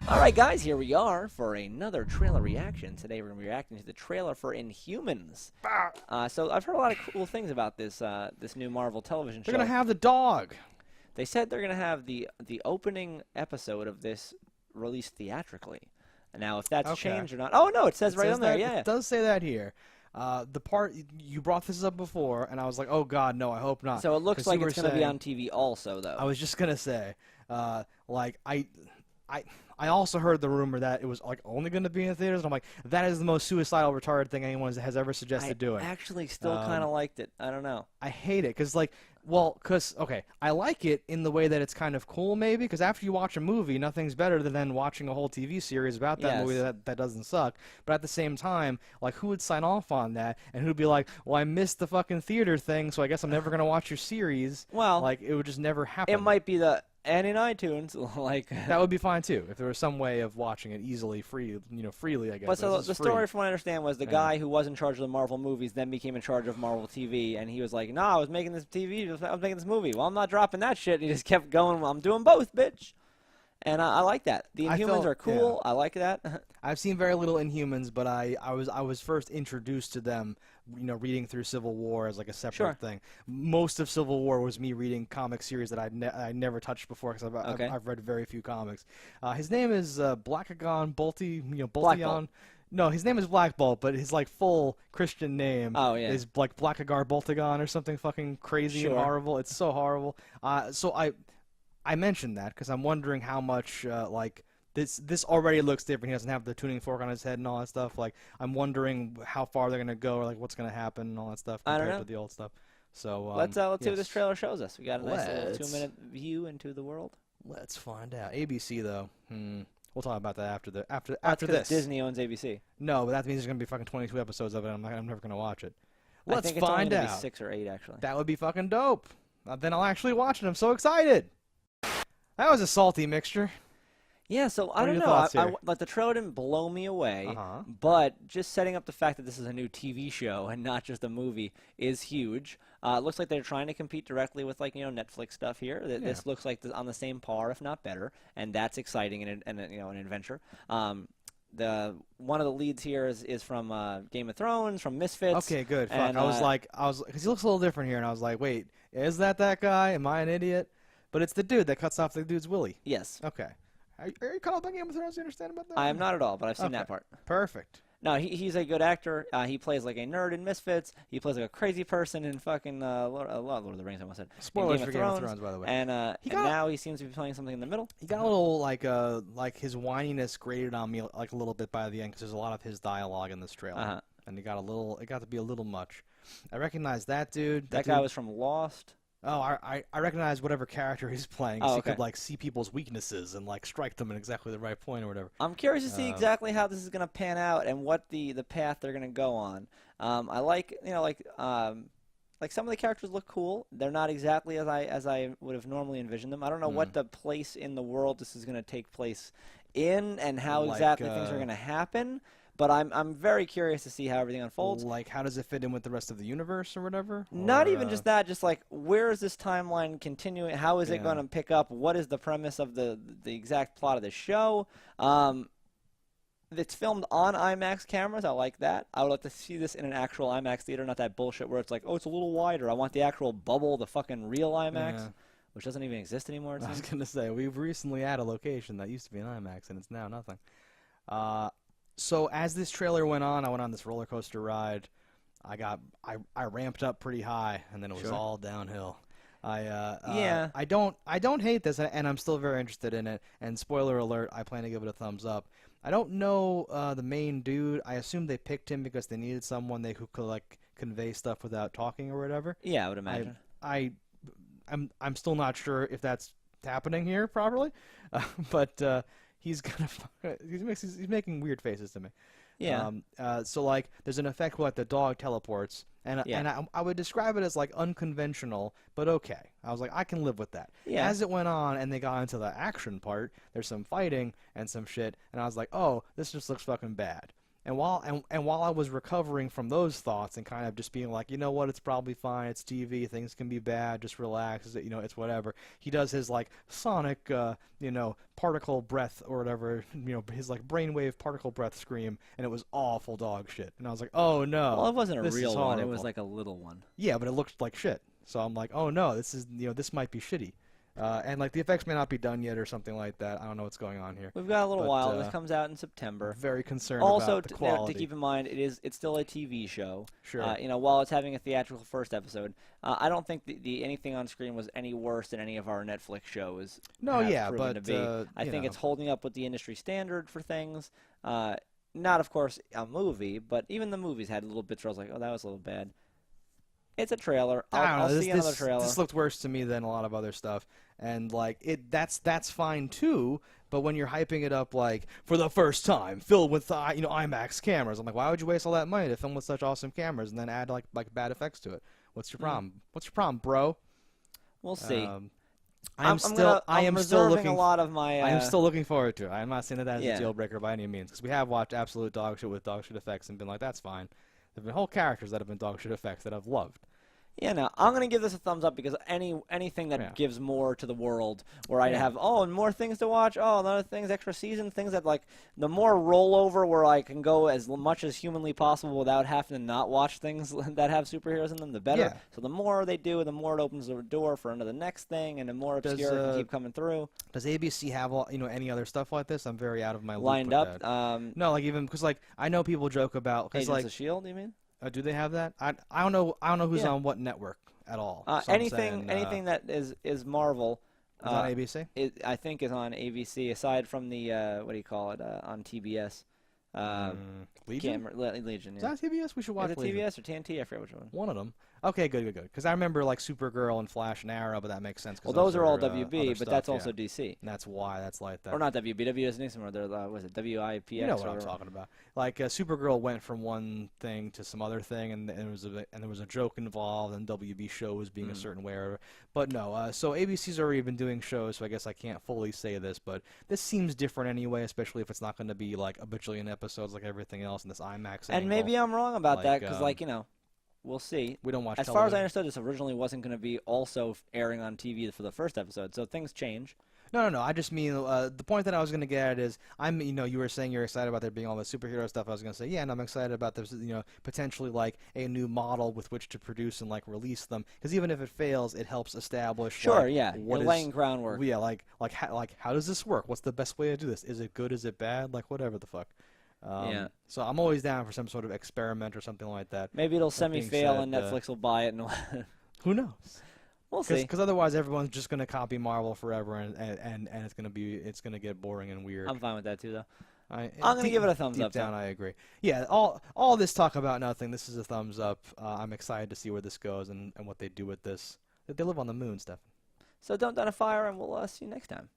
All right, guys, here we are for another trailer reaction. Today we're going to be reacting to the trailer for Inhumans. So I've heard a lot of cool things about this this new Marvel television show. They're gonna have the dog. They said they're going to have the opening episode of this released theatrically. Now, if that's changed or not. Oh, no, it says right on there. Yeah, it does say that here. The part you brought this up before, and I was like, "Oh God, no! I hope not." So it looks like it's going to be on TV also, though. I was just gonna say, like I also heard the rumor that it was like only going to be in theaters. And I'm like, that is the most suicidal, retarded thing anyone has ever suggested doing. I actually still kind of liked it. I don't know. I hate it because okay, I like it in the way that it's kind of cool, maybe, because after you watch a movie, nothing's better than watching a whole TV series about that movie that doesn't suck. But at the same time, like, who would sign off on that, and who'd be like, well, I missed the fucking theater thing, so I guess I'm never gonna watch your series. Well, like, it would just never happen. It might be and in iTunes, like that would be fine too if there was some way of watching it easily, freely, I guess. But so the story, from what I understand, was the guy who was in charge of the Marvel movies then became in charge of Marvel TV, and he was like, "No, I was making this TV, I was making this movie. Well, I'm not dropping that shit." And he just kept going. Well, I'm doing both, bitch. And I like that. The Inhumans are cool. Yeah. I like that. I've seen very little Inhumans, but I was first introduced to them, reading through Civil War as like a separate thing. Most of Civil War was me reading comic series that I never touched before because I've read very few comics. His name is Blackagon Bolty, Boltion. No, his name is Black Bolt, but his like full Christian name is like Blackagar Boltagon or something fucking crazy and horrible. It's so horrible. So I mentioned that because I'm wondering how much like this already looks different. He doesn't have the tuning fork on his head and all that stuff. Like, I'm wondering how far they're gonna go or like what's gonna happen and all that stuff compared to the old stuff. So let's see what this trailer shows us. We got a nice little 2-minute view into the world. Let's find out. ABC though. We'll talk about that after this. Disney owns ABC. No, but that means there's gonna be fucking 22 episodes of it. I'm never gonna watch it. I think it's only gonna be 6 or 8 actually. That would be fucking dope. Then I'll actually watch it. I'm so excited. That was a salty mixture. Yeah, so I don't know. Like, the trailer didn't blow me away, but just setting up the fact that this is a new TV show and not just a movie is huge. It looks like they're trying to compete directly with, like, Netflix stuff here. This looks like on the same par, if not better, and that's exciting and an adventure. One of the leads here is from Game of Thrones, from Misfits. Okay, good. Fuck. I was because he looks a little different here, and I was like, wait, is that guy? Am I an idiot? But it's the dude that cuts off the dude's willy. Yes. Okay. Are you caught up on Game of Thrones? You understand about that? I am not at all, but I've seen that part. Perfect. No, he's a good actor. He plays like a nerd in Misfits. He plays like a crazy person in fucking Lord of the Rings, I almost said. Spoilers for Game of Thrones, by the way. And now he seems to be playing something in the middle. He got a little, like his whininess grated on me like a little bit by the end because there's a lot of his dialogue in this trailer. And it got to be a little much. I recognize that dude. That guy was from Lost. Oh, I recognize whatever character he's playing. So he could like see people's weaknesses and like strike them at exactly the right point or whatever. I'm curious to see exactly how this is going to pan out and what the path they're going to go on. I like like some of the characters look cool. They're not exactly as I would have normally envisioned them. I don't know what the place in the world this is going to take place in and how exactly things are going to happen. But I'm very curious to see how everything unfolds. Like, how does it fit in with the rest of the universe or whatever? Not even just that. Just like, where is this timeline continuing? How is it going to pick up? What is the premise of the exact plot of the show? It's filmed on IMAX cameras. I like that. I would like to see this in an actual IMAX theater, not that bullshit where it's like, oh, it's a little wider. I want the actual bubble, the fucking real IMAX, which doesn't even exist anymore. I was going to say, we've recently had a location that used to be an IMAX, and it's now nothing. So as this trailer went on, I went on this roller coaster ride. I ramped up pretty high, and then it was all downhill. I don't hate this, and I'm still very interested in it. And spoiler alert, I plan to give it a thumbs up. I don't know the main dude. I assume they picked him because they needed someone who could like convey stuff without talking or whatever. Yeah, I would imagine. I'm still not sure if that's happening here properly, but. He's making weird faces to me. Yeah. So like, there's an effect where like the dog teleports, and I would describe it as like unconventional, but okay. I was like, I can live with that. Yeah. As it went on and they got into the action part, there's some fighting and some shit, and I was like, oh, this just looks fucking bad. And while I was recovering from those thoughts and kind of just being like, you know what, it's probably fine, it's TV, things can be bad, just relax, you know, it's whatever. He does his like sonic, you know, particle breath or whatever, you know, his like brainwave particle breath scream, and it was awful dog shit. And I was like, oh no. Well, it wasn't a real one. It was like a little one. Yeah, but it looked like shit. So I'm like, oh no, this is, you know, this might be shitty. And like the effects may not be done yet or something like that. I don't know what's going on here. We've got a little while. This comes out in September. Very concerned also, about the quality. Also, to keep in mind, it's still a TV show. Sure. You know, while it's having a theatrical first episode, I don't think the anything on screen was any worse than any of our Netflix shows. No, yeah, proven but to be. I think it's holding up with the industry standard for things. Not, of course, a movie, but even the movies had little bits where I was like, oh, that was a little bad. It's a trailer. I'll see another trailer. This looked worse to me than a lot of other stuff, and like that's fine too. But when you're hyping it up like for the first time, filled with you know, IMAX cameras, I'm like, why would you waste all that money to film with such awesome cameras and then add like bad effects to it? What's your problem? What's your problem, bro? We'll see. I'm still looking. A lot of my. I am still looking forward to it. I'm not saying that as a deal breaker by any means, because we have watched absolute dog shit with dog shit effects and been like, that's fine. There've been whole characters that have been dog shit effects that I've loved. Yeah, no, I'm going to give this a thumbs up because anything that gives more to the world, where I have, and more things to watch, other things, extra seasons, things that, like, the more rollover where I can go as much as humanly possible without having to not watch things that have superheroes in them, the better. Yeah. So the more they do, the more it opens the door for into the next thing, and the more obscure can keep coming through. Does ABC have, you know, any other stuff like this? I'm very out of my loop lined with up. That. No, like, even, because, like, I know people joke about, Agents like, of S.H.I.E.L.D., you mean? Do they have that? I don't know. I don't know who's on what network at all. So anything that is Marvel. Is on ABC? I think is on ABC. Aside from the what do you call it on TBS? Legion. Legion. Yeah. Is that TBS? We should watch. Is it TBS or TNT? I forget which one. One of them. Okay, good. Because I remember like Supergirl and Flash and Arrow, but that makes sense. Well, those are all WB, but that's also DC. And that's why that's like that. Or not WB. W isn't somewhere. Was it WIPX? You know what I'm talking about. Like Supergirl went from one thing to some other thing, and there was a joke involved, and WB show was being a certain way. But no, so ABC's already been doing shows, so I guess I can't fully say this, but this seems different anyway, especially if it's not going to be like a bajillion episodes like everything else in this IMAX. And maybe I'm wrong about that because, like, you know. We'll see. We don't watch television. As far as I understood, this originally wasn't going to be also airing on TV for the first episode, so things change. No. I just mean the point that I was going to get at is you know, you were saying you're excited about there being all the superhero stuff. I was going to say, yeah, and I'm excited about this, you know, potentially like a new model with which to produce and like release them. Because even if it fails, it helps establish. Sure, like, yeah, you're laying groundwork. Yeah, like how does this work? What's the best way to do this? Is it good? Is it bad? Like whatever the fuck. Yeah. So I'm always down for some sort of experiment or something like that. Maybe it'll semi-fail and Netflix will buy it. And who knows? We'll see. Because otherwise, everyone's just going to copy Marvel forever, and it's going to get boring and weird. I'm fine with that too, though. I'm going to give it a thumbs up. Deep down, I agree. Yeah, all this talk about nothing. This is a thumbs up. I'm excited to see where this goes and what they do with this. They live on the moon, Stefan. So don't die in a fire, and we'll see you next time.